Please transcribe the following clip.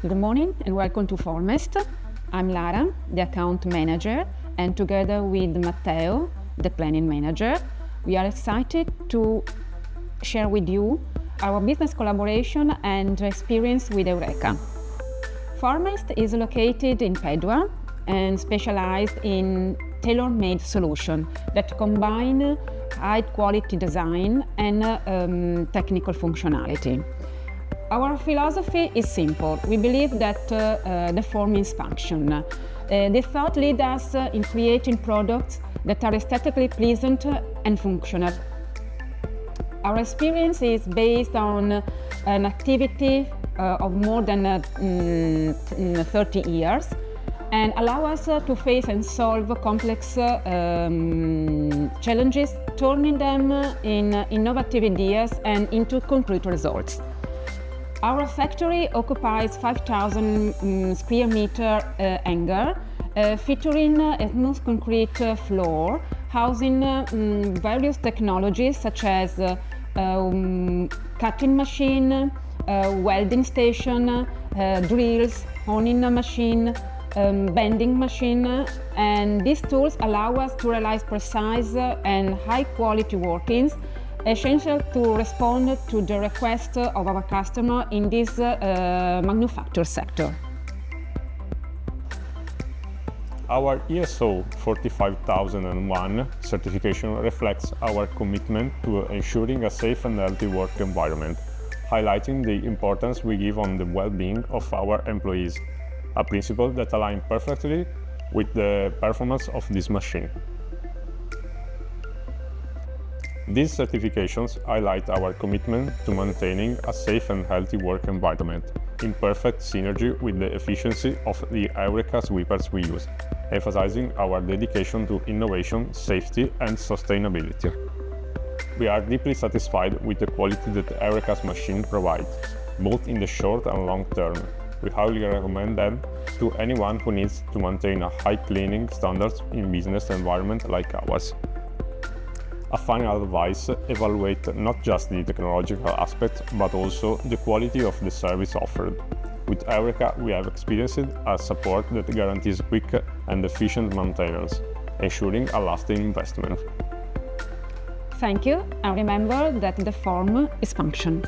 Good morning and welcome to Formest. I'm Lara, the account manager, and together with Matteo, the planning manager, we are excited to share with you our business collaboration and experience with Eureka. Formest is located in Padua and specialized in tailor-made solutions that combine high-quality design and technical functionality. Our philosophy is simple. We believe that the form is function. This thought leads us in creating products that are aesthetically pleasant and functional. Our experience is based on an activity of more than 30 years and allow us to face and solve complex challenges, turning them in innovative ideas and into concrete results. Our factory occupies 5,000 square meter hangar, featuring a smooth concrete floor, housing various technologies such as cutting machine, welding station, drills, honing machine, bending machine, and these tools allow us to realize precise and high quality workings essential to respond to the request of our customer in this manufacture sector. Our ISO 45001 certification reflects our commitment to ensuring a safe and healthy work environment, highlighting the importance we give on the well-being of our employees, a principle that aligns perfectly with the performance of this machine. These certifications highlight our commitment to maintaining a safe and healthy work environment, in perfect synergy with the efficiency of the Eureka sweepers we use, emphasizing our dedication to innovation, safety, and sustainability. We are deeply satisfied with the quality that Eureka's machine provides, both in the short and long term. We highly recommend them to anyone who needs to maintain a high cleaning standards in business environment like ours. A final advice: evaluate not just the technological aspects, but also the quality of the service offered. With Eureka, we have experienced a support that guarantees quick and efficient maintenance, ensuring a lasting investment. Thank you, and remember that the form is function.